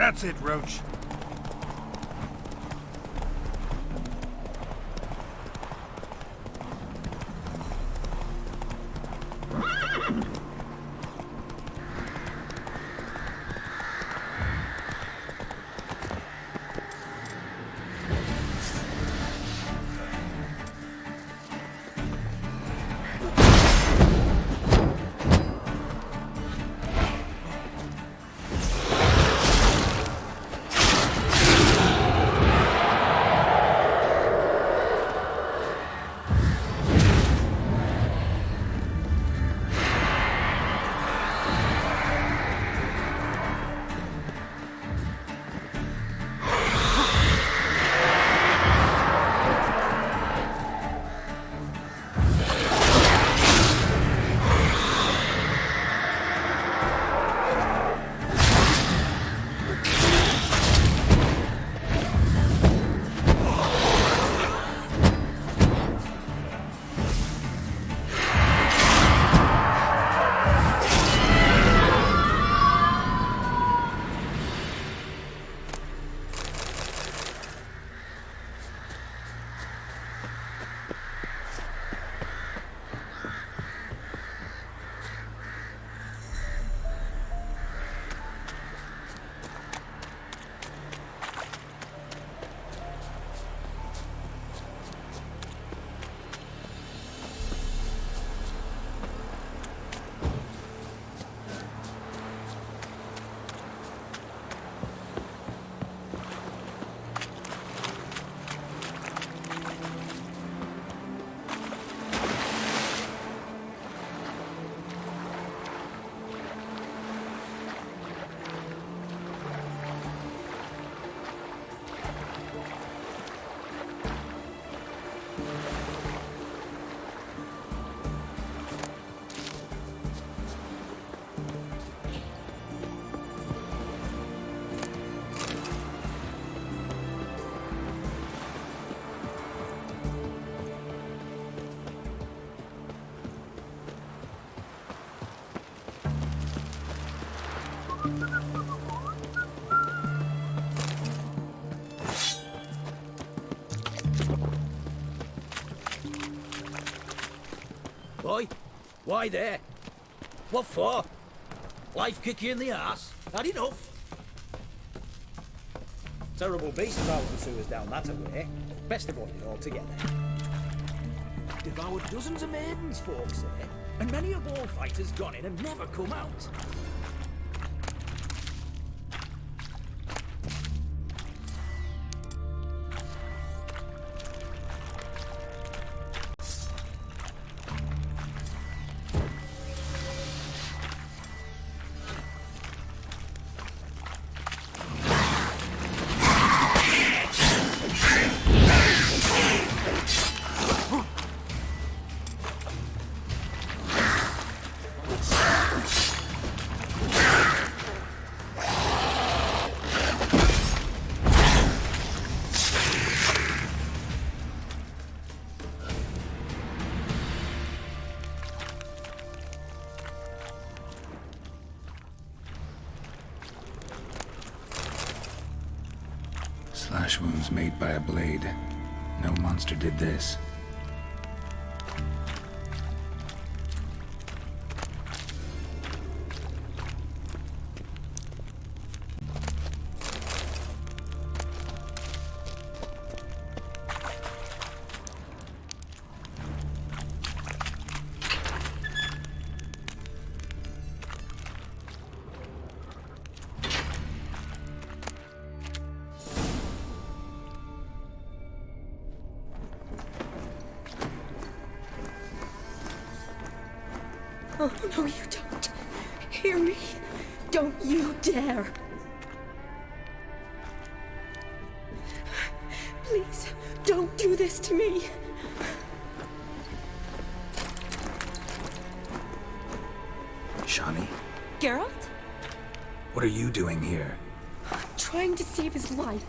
That's it, Roach. Boy, why there? What for? Life kick you in the arse? Had enough? Terrible beast travels the sewers down that way. Best avoid it altogether. Devoured dozens of maidens, folks say, and many a bullfighter's gone in and never come out. Slash wounds made by a blade. No monster did this. Oh, no, you don't. Hear me? Don't you dare. Please, don't do this to me. Shani, Geralt? what are you doing here? I'm trying to save his life.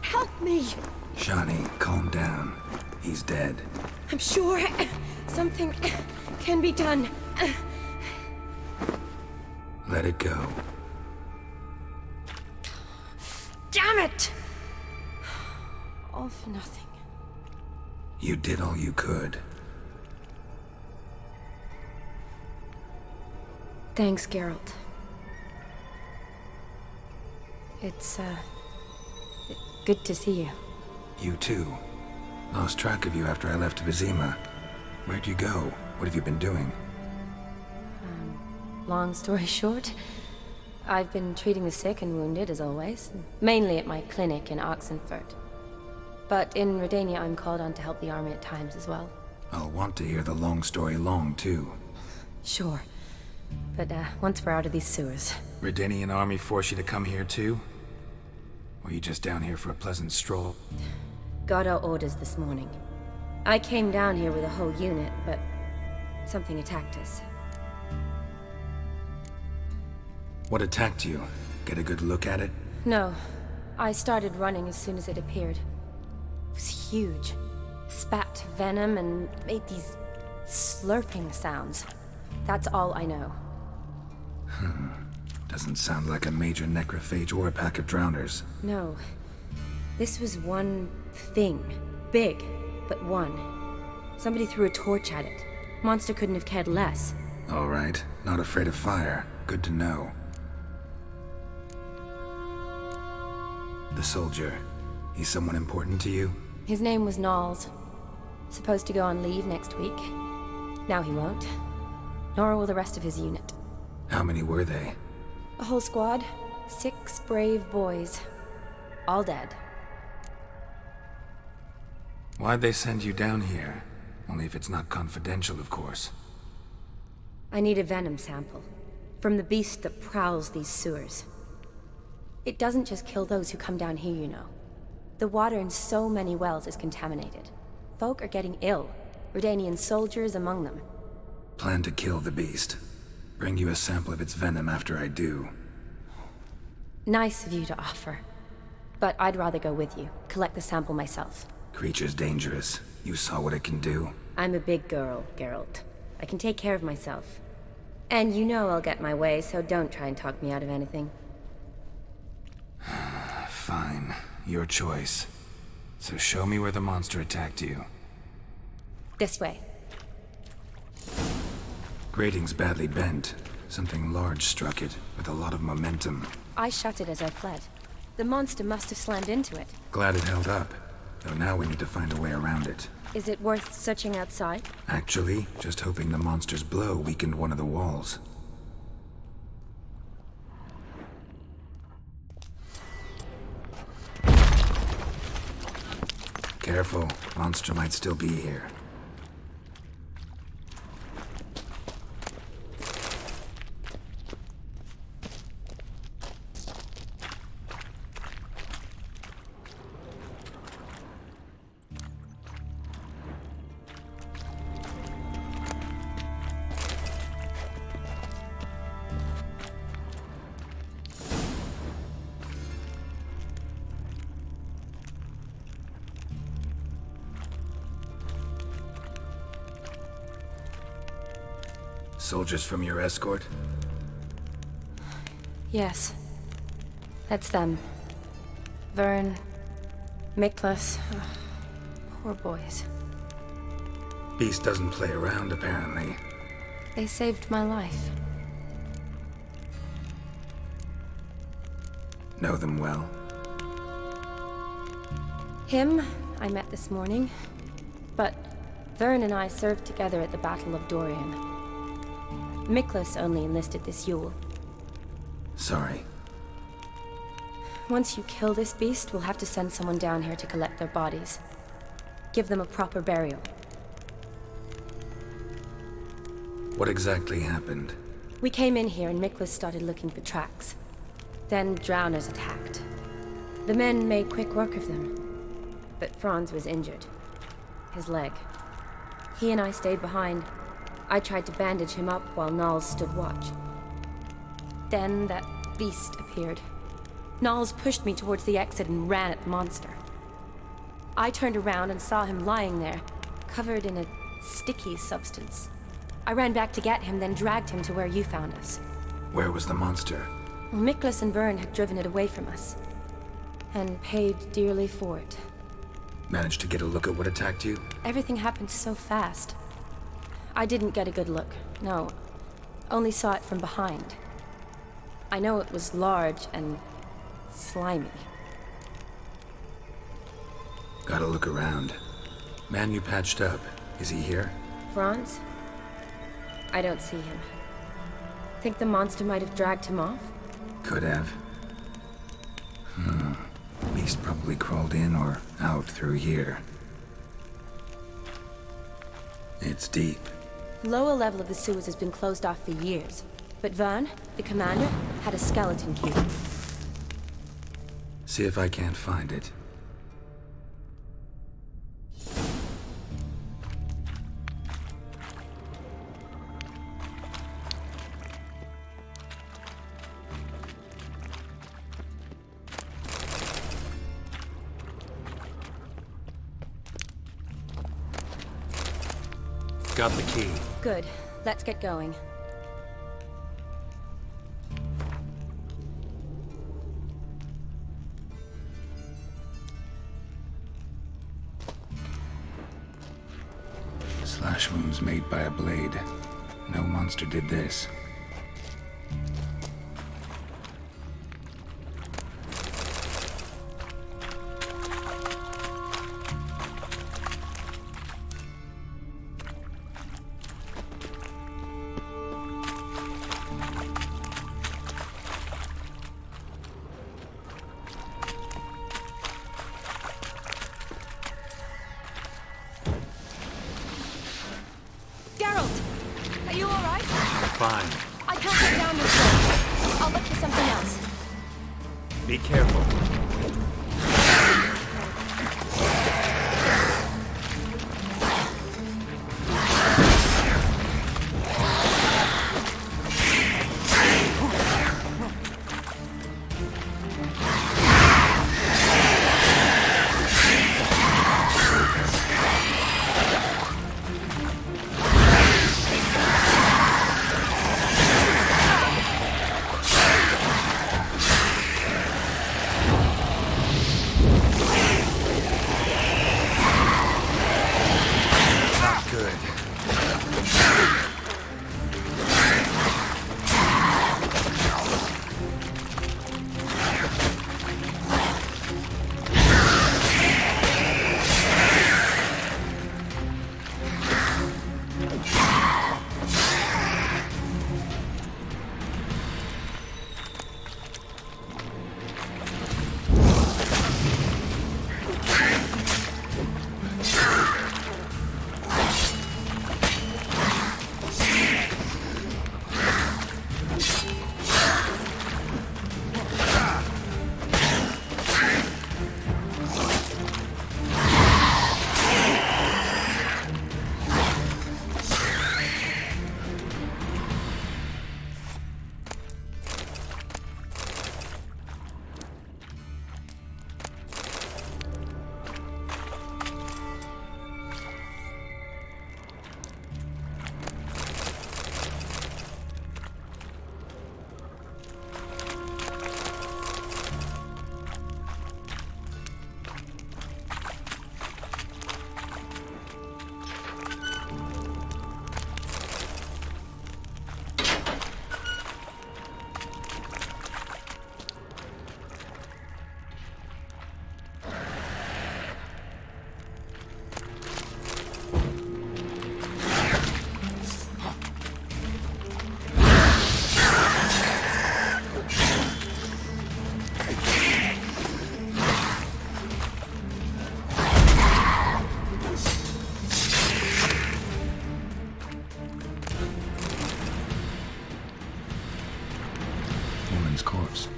Help me. Shani, calm down. He's dead. I'm sure something can be done. Let it go. Damn it! All for nothing. You did all you could. Thanks, Geralt. It's, good to see you. You too. Lost track of you after I left Vizima. Where'd you go? What have you been doing? Long story short, I've been treating the sick and wounded, as always. Mainly at my clinic in Oxenfurt. But in Redania, I'm called on to help the army at times as well. I'll want to hear the long story long, too. Sure. But, once we're out of these sewers. Redanian army force you to come here, too? Or you just down here for a pleasant stroll? Got our orders this morning. I came down here with a whole unit, but something attacked us. What attacked you? Get a good look at it? No. I started running as soon as it appeared. It was huge. Spat venom and made these slurping sounds. That's all I know. Doesn't sound like a major necrophage or a pack of drowners. No. This was one thing. Big, but one. Somebody threw a torch at it. Monster couldn't have cared less. All right. Not afraid of fire. Good to know. The soldier. He's someone important to you? His name was Knowles. Supposed to go on leave next week. Now he won't. Nor will the rest of his unit. How many were they? A whole squad. 6 brave boys. All dead. Why'd they send you down here? Only if it's not confidential, of course. I need a venom sample. From the beast that prowls these sewers. It doesn't just kill those who come down here, you know. The water in so many wells is contaminated. Folk are getting ill. Redanian soldiers among them. Plan to kill the beast. Bring you a sample of its venom after I do. Nice of you to offer. But I'd rather go with you. Collect the sample myself. Creature's dangerous. You saw what it can do. I'm a big girl, Geralt. I can take care of myself. And you know I'll get my way, so don't try and talk me out of anything. Fine. Your choice. So show me where the monster attacked you. This way. Grating's badly bent. Something large struck it, with a lot of momentum. I shut it as I fled. The monster must have slammed into it. Glad it held up. Though now we need to find a way around it. Is it worth searching outside? Actually, just hoping the monster's blow weakened one of the walls. Careful, monster might still be here. Soldiers from your escort? Yes. That's them. Vern, Miklas. Poor boys. Beast doesn't play around, apparently. They saved my life. Know them well? Him, I met this morning. But Vern and I served together at the Battle of Dorian. Miklas only enlisted this Yule. Sorry. Once you kill this beast, we'll have to send someone down here to collect their bodies. Give them a proper burial. What exactly happened? We came in here and Miklas started looking for tracks. Then drowners attacked. The men made quick work of them. But Franz was injured. His leg. He and I stayed behind. I tried to bandage him up while Knowles stood watch. Then that beast appeared. Knowles pushed me towards the exit and ran at the monster. I turned around and saw him lying there, covered in a sticky substance. I ran back to get him, then dragged him to where you found us. Where was the monster? Miklas and Vern had driven it away from us. And paid dearly for it. Managed to get a look at what attacked you? Everything happened so fast. I didn't get a good look, no. Only saw it from behind. I know it was large and slimy. Gotta look around. Man you patched up, is he here? Franz? I don't see him. Think the monster might have dragged him off? Could have. Beast probably crawled in or out through here. It's deep. The lower level of the sewers has been closed off for years. But Vern, the commander, had a skeleton key. See if I can't find it. Got the key. Good. Let's get going. Slash wounds made by a blade. No monster did this. Fine. I can't get down this way. I'll look for something else. Be careful.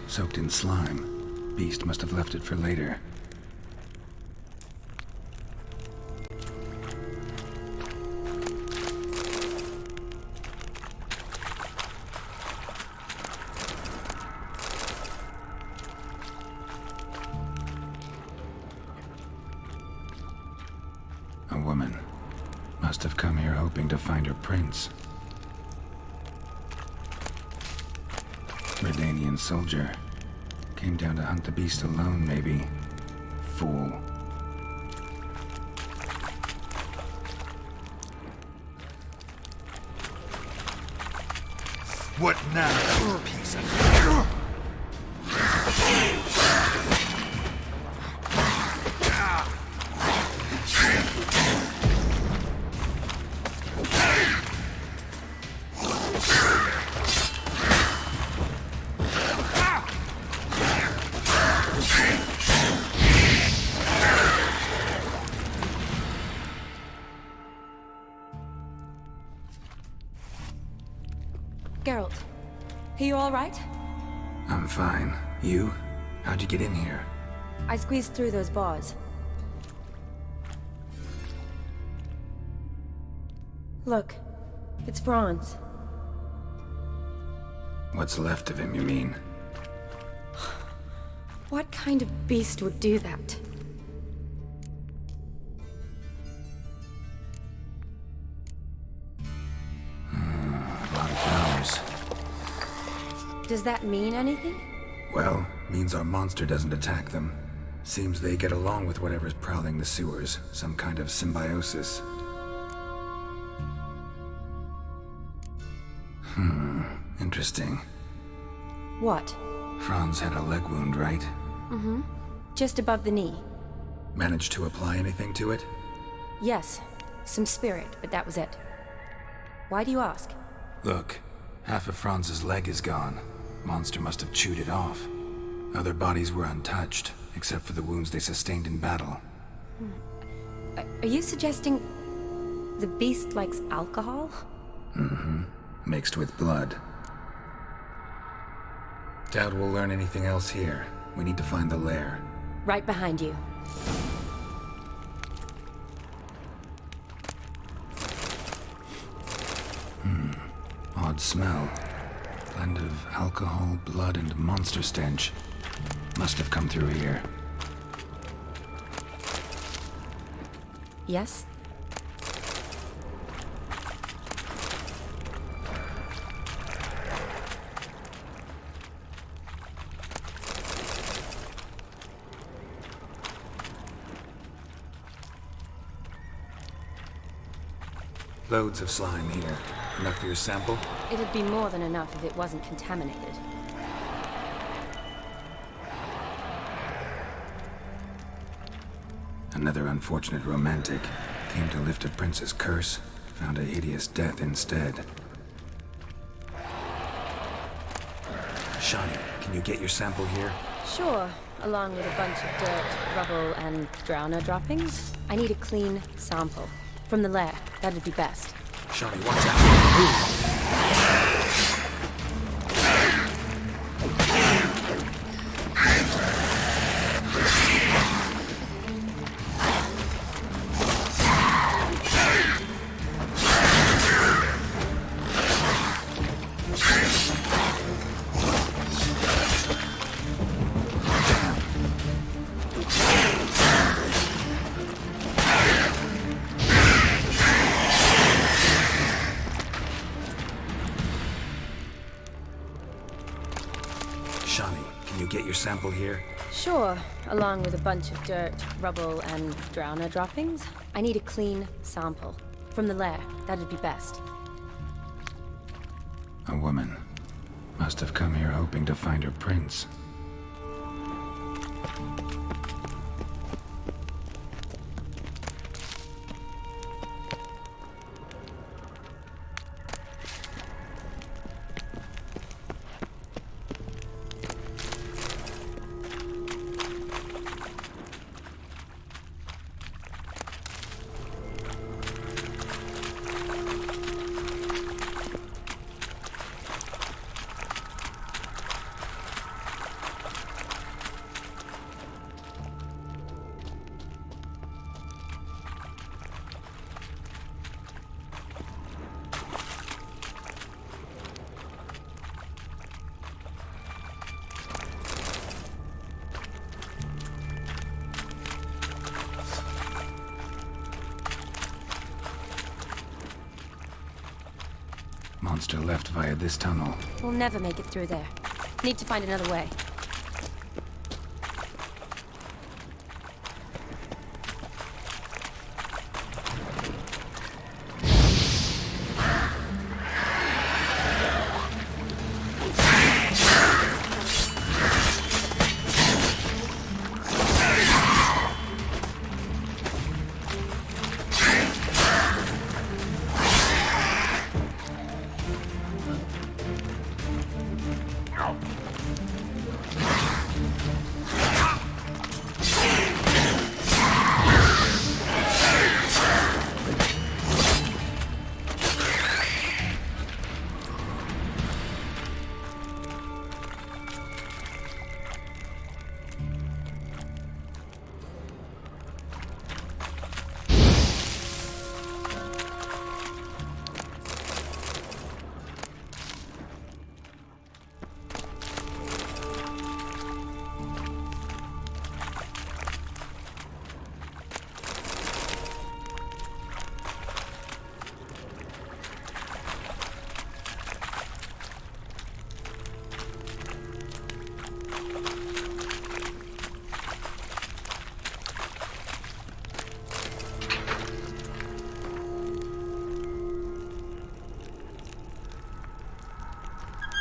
Soaked in slime. Beast must have left it for later. A woman. Must have come here hoping to find her prince. Redanian soldier. Came down to hunt the beast alone, maybe. Fool. What now, piece of... Geralt, are you all right? I'm fine. You? How'd you get in here? I squeezed through those bars. Look, it's Franz. What's left of him, you mean? What kind of beast would do that? A lot of flowers. Does that mean anything? Well, means our monster doesn't attack them. Seems they get along with whatever's prowling the sewers. Some kind of symbiosis. Interesting. What? Franz had a leg wound, right? Mm-hmm. Just above the knee. Managed to apply anything to it? Yes, some spirit, but that was it. Why do you ask? Look, half of Franz's leg is gone. Monster must have chewed it off. Other bodies were untouched, except for the wounds they sustained in battle. Are you suggesting the beast likes alcohol? Mm-hmm. Mixed with blood. Doubt we'll learn anything else here. We need to find the lair. Right behind you. Odd smell. Blend of alcohol, blood, and monster stench. Must have come through here. Yes? Loads of slime here. Enough for your sample? It'd be more than enough if it wasn't contaminated. Another unfortunate romantic. Came to lift a prince's curse. Found a hideous death instead. Shani, can you get your sample here? Sure, along with a bunch of dirt, rubble, and drowner droppings. I need a clean sample. From the lair, that'd be best. Shani, watch out! Sample here? Sure, along with a bunch of dirt, rubble, and drowner droppings. I need a clean sample. From the lair, that'd be best. A woman. Must have come here hoping to find her prince. Monster left via this tunnel. We'll never make it through there. Need to find another way.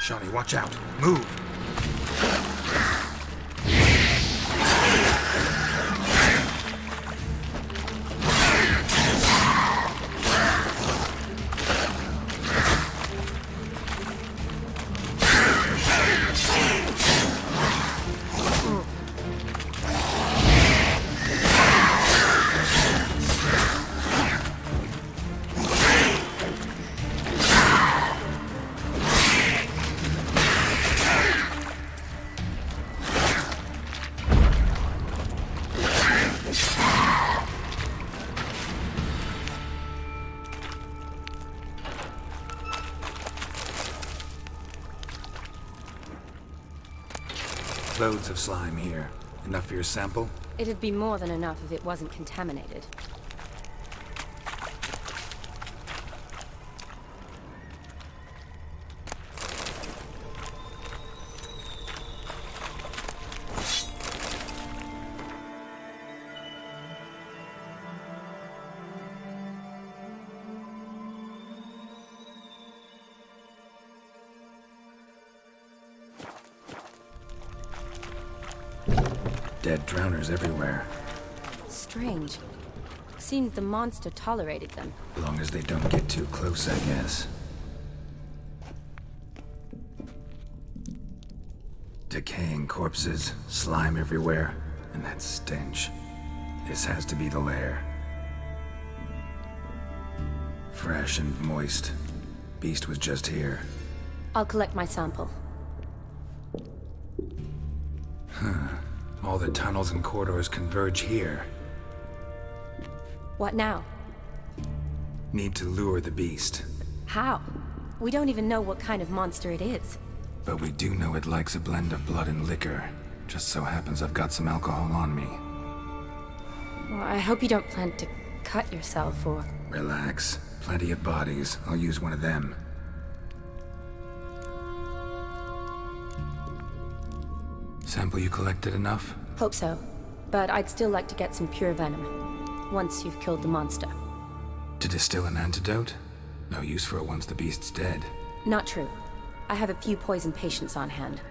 Shawnee, watch out. Move! Loads of slime here. Enough for your sample? It'd be more than enough if it wasn't contaminated. Dead drowners everywhere. Strange. Seemed the monster tolerated them. As long as they don't get too close, I guess. Decaying corpses, slime everywhere, and that stench. This has to be the lair. Fresh and moist. Beast was just here. I'll collect my sample. All the tunnels and corridors converge here. What now? Need to lure the beast. How? We don't even know what kind of monster it is. But we do know it likes a blend of blood and liquor. Just so happens I've got some alcohol on me. Well, I hope you don't plan to cut yourself or... Relax. Plenty of bodies. I'll use one of them. Sample you collected enough? Hope so. But I'd still like to get some pure venom. Once you've killed the monster. To distill an antidote? No use for it once the beast's dead. Not true. I have a few poison patients on hand.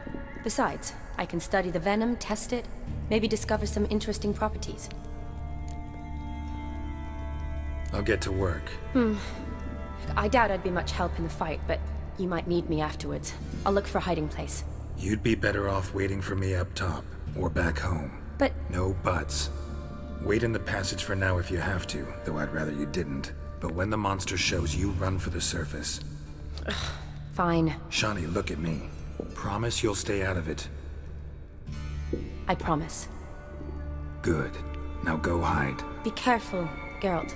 Besides, I can study the venom, test it, maybe discover some interesting properties. I'll get to work. I doubt I'd be much help in the fight, but you might need me afterwards. I'll look for a hiding place. You'd be better off waiting for me up top, or back home. But... No buts. Wait in the passage for now if you have to, though I'd rather you didn't. But when the monster shows, you run for the surface. Fine. Shawnee, look at me. Promise you'll stay out of it. I promise. Good. Now go hide. Be careful, Geralt.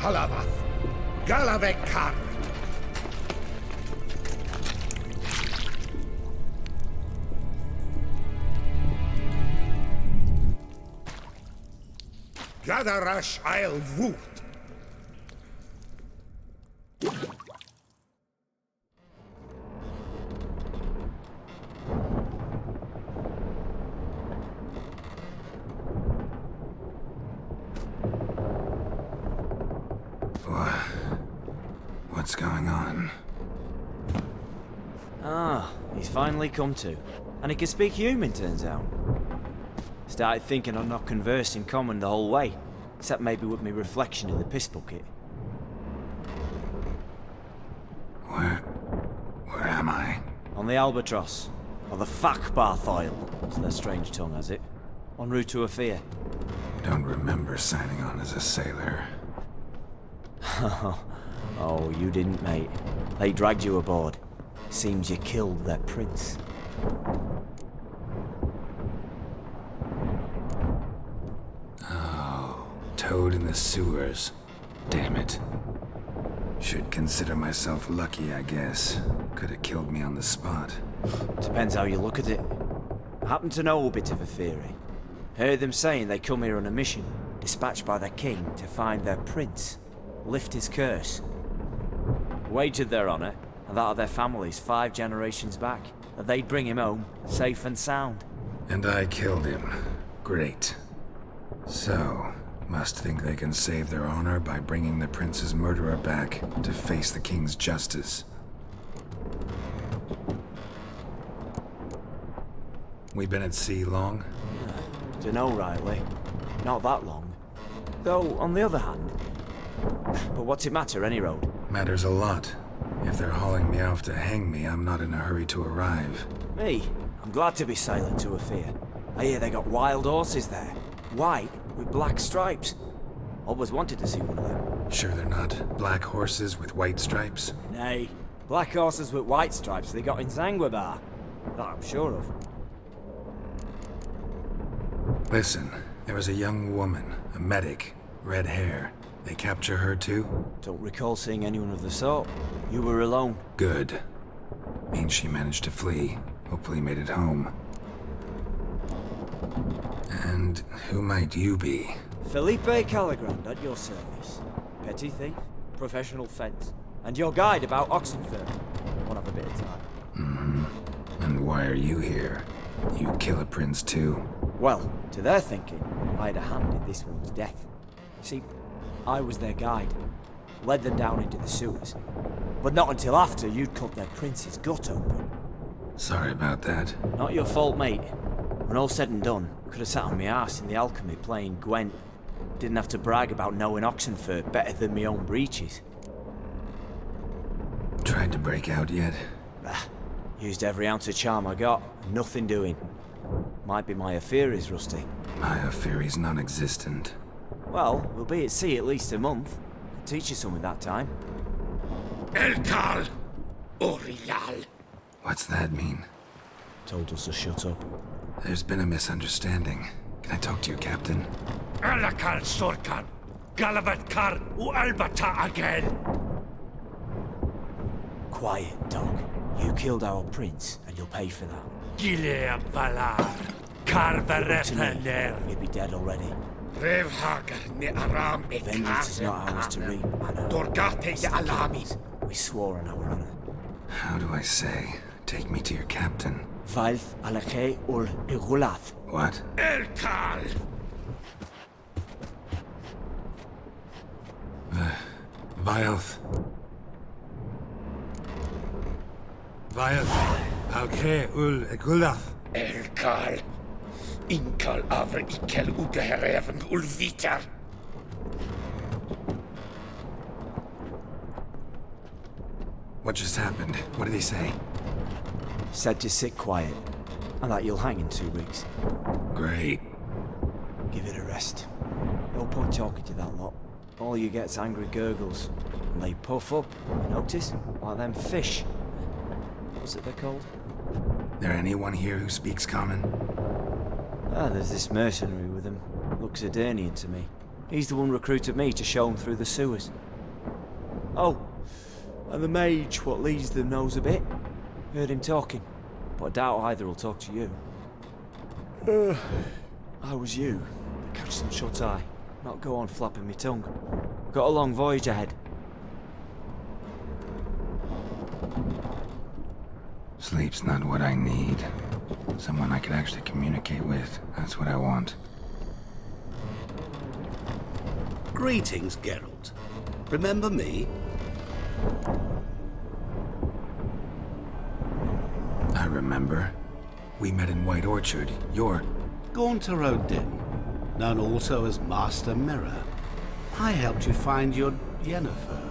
Kalavath, Galavekar. Gadarash I'll Woot. What's going on? Ah, he's finally come to. And he can speak human, turns out. Started thinking I'd not conversed in common the whole way, except maybe with me reflection in the piss bucket. Where am I? On the Albatross, or the Fakbarth Isle, as their strange tongue has it, en route to Afir. Don't remember signing on as a sailor. Oh, you didn't, mate. They dragged you aboard. Seems you killed their prince. Oh, toad in the sewers. Damn it. Should consider myself lucky, I guess. Could have killed me on the spot. Depends how you look at it. I happen to know a bit of a theory. Heard them saying they come here on a mission, dispatched by the king to find their prince, lift his curse. Wagered their honor, and that of their families 5 generations back, that they'd bring him home, safe and sound. And I killed him. Great. So, must think they can save their honor by bringing the prince's murderer back to face the king's justice. We been at sea long? Dunno rightly. Not that long. Though, on the other hand... But what's it matter, any road? Matters a lot. If they're hauling me off to hang me, I'm not in a hurry to arrive. Me? I'm glad to be sailing to Afir. I hear they got wild horses there. White, with black stripes. Always wanted to see one of them. Sure they're not black horses with white stripes? Nay, black horses with white stripes they got in Zanguebar. That I'm sure of. Listen, there was a young woman, a medic, red hair. They capture her too? Don't recall seeing anyone of the sort. You were alone. Good. Means she managed to flee. Hopefully made it home. And who might you be? Felipe Calagrand at your service. Petty thief, professional fence, and your guide about Oxenford. Won't have a bit of time. Mm-hmm. And why are you here? You kill a prince too? Well, to their thinking, I had a hand in this one's death. See, I was their guide. Led them down into the sewers. But not until after you'd cut their prince's gut open. Sorry about that. Not your fault, mate. When all said and done, I could have sat on my arse in the alchemy playing Gwent. Didn't have to brag about knowing Oxenford better than my own breeches. Tried to break out yet? Bah, used every ounce of charm I got. Nothing doing. Might be my affair is rusty. My affair is non-existent. Well, we'll be at sea at least a month. Could teach you something that time. Elkal Orial. What's that mean? Told us to shut up. There's been a misunderstanding. Can I talk to your captain? Alakal Sorkan. Galavatkar U Albata again. Quiet, dog. You killed our prince, and you'll pay for that. Gilea Valar. To me, Carverefaner. you'd be dead already. Revhagar ni Aram Vengeance is not ours to reap, Anna. Dorgate It's ya the Alami. king's. We swore on our honor. How do I say? Take me to your captain. Valth alake ul igulath. What? Elkal. Vilth. Vilth. Alke ul egulath. Elkal. Inkal avre ikel ugehereven ulviter. What just happened? What did he say? Said to sit quiet, and that you'll hang in 2 weeks. Great. Give it a rest. No point talking to that lot. All you get's angry gurgles, and they puff up, you notice? Like them fish. What's it they're called? There anyone here who speaks common? Ah, there's this mercenary with him. Looks Adernian to me. He's the one recruited me to show him through the sewers. Oh, and the mage what leads them knows a bit. Heard him talking, but I doubt either will talk to you. I was you. Catch some shut-eye. Not go on flapping me tongue. Got a long voyage ahead. Sleep's not what I need. Someone I can actually communicate with. That's what I want. Greetings, Geralt. Remember me? I remember. We met in White Orchard. You're... Gaunter Odin, known also as Master Mirror. I helped you find your Yennefer.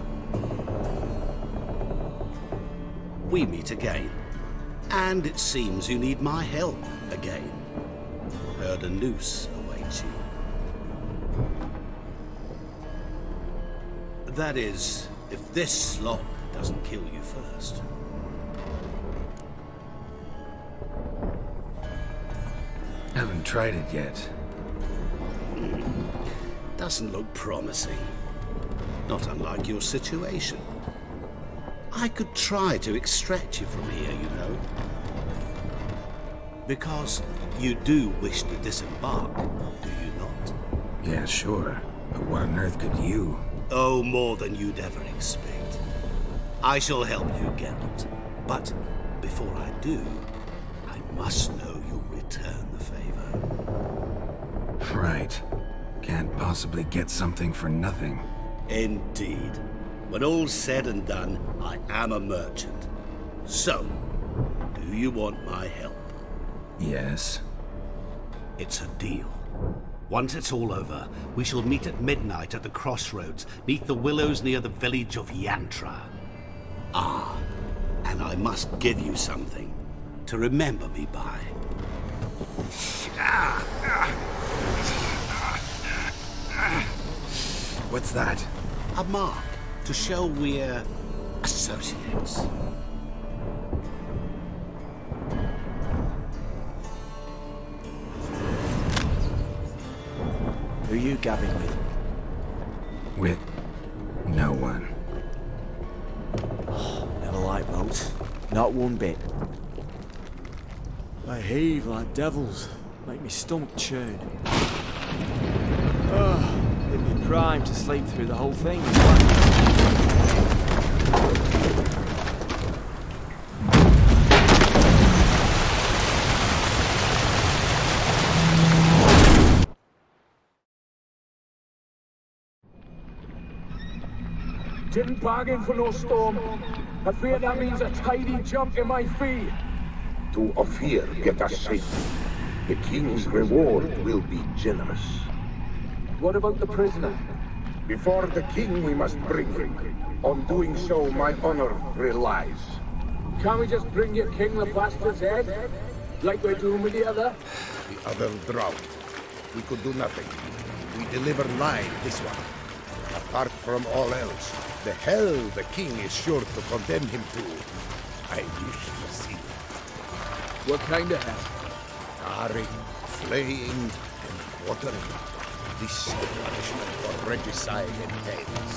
We meet again. And it seems you need my help again. Heard a noose awaits you. That is, if this slop doesn't kill you first. Haven't tried it yet. Doesn't look promising. Not unlike your situation. I could try to extract you from here, you know. Because you do wish to disembark, do you not? Yeah, sure. But what on earth could you... Oh, more than you'd ever expect. I shall help you, Geralt. But before I do, I must know you'll return the favor. Right. Can't possibly get something for nothing. Indeed. When all's said and done, I am a merchant. So, do you want my help? Yes. It's a deal. Once it's all over, we shall meet at midnight at the crossroads, neath the willows near the village of Yantra. Ah, and I must give you something to remember me by. What's that? A mark to show we're associates. Who are you gabbing with? With... no one. Never liked boats. Not one bit. They heave like devils. Make me stomach churn. They'd be primed to sleep through the whole thing. Didn't bargain for no storm. I fear that means a tidy jump in my fee. To Ophir get us safely. The king's reward will be generous. What about the prisoner? Before the king we must bring him. On doing so, my honor relies. Can't we just bring your king the bastard's head? Like we're doing with the other? The other drowned. We could do nothing. We deliver live this one. Apart from all else, the hell the king is sure to condemn him to. I wish to see it. What kind of hell? Tarring, flaying, and quartering. This is the punishment for regicide and tales.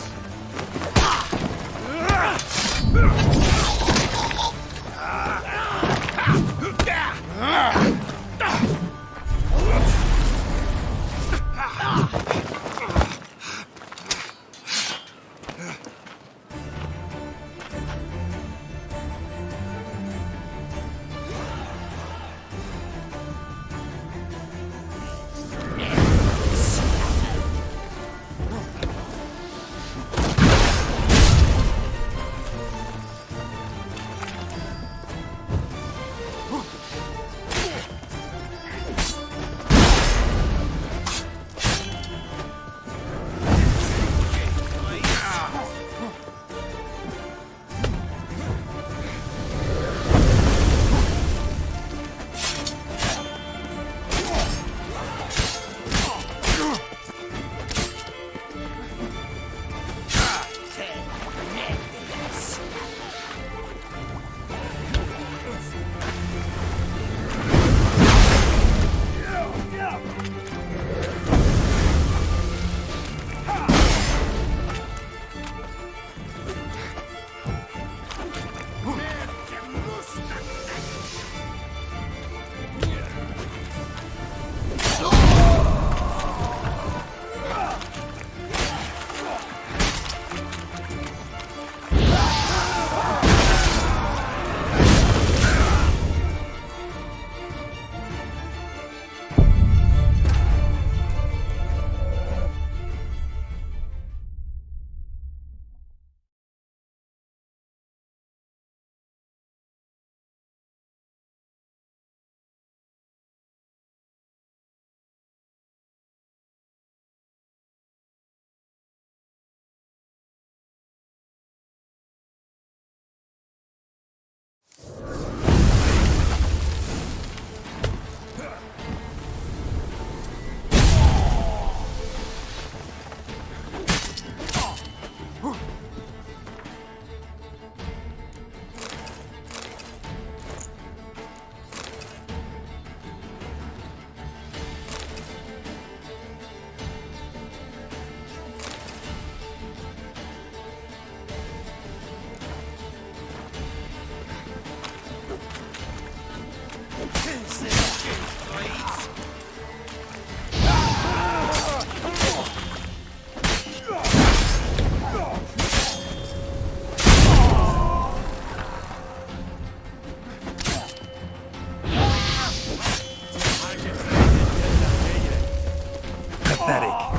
pathetic.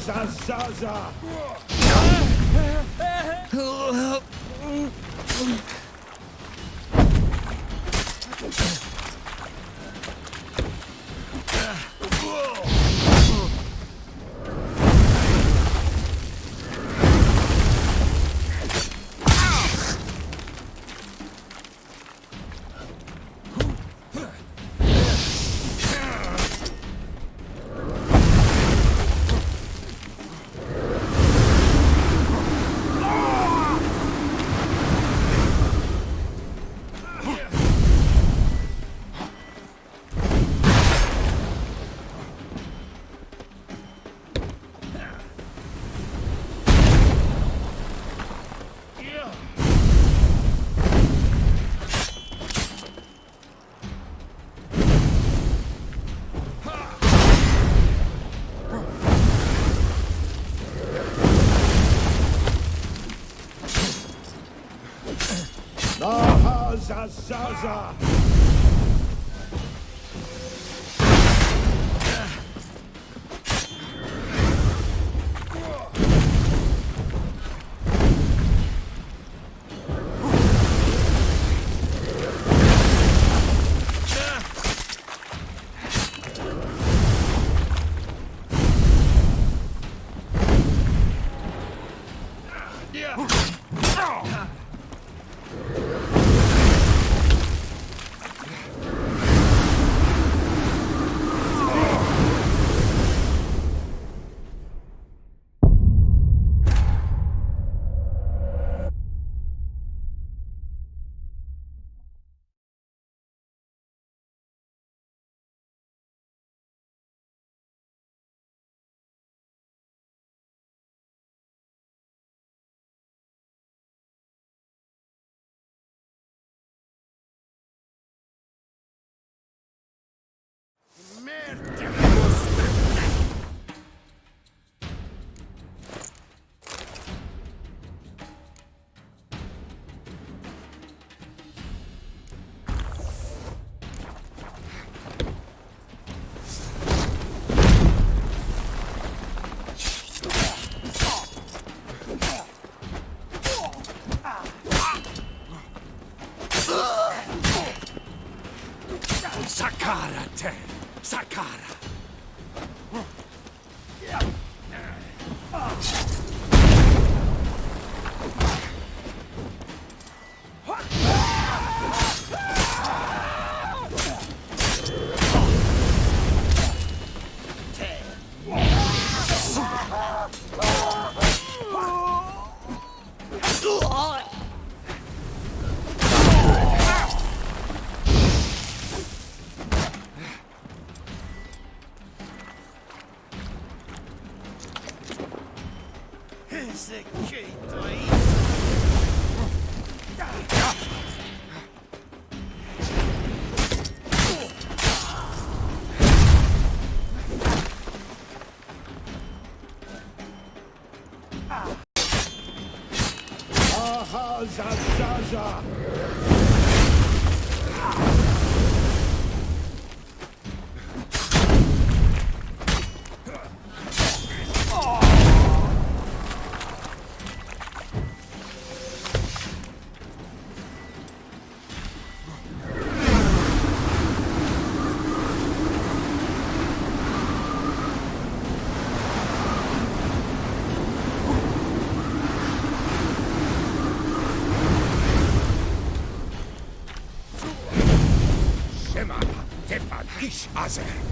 Zaza! Zaza! Sakara, Sakara. Azer.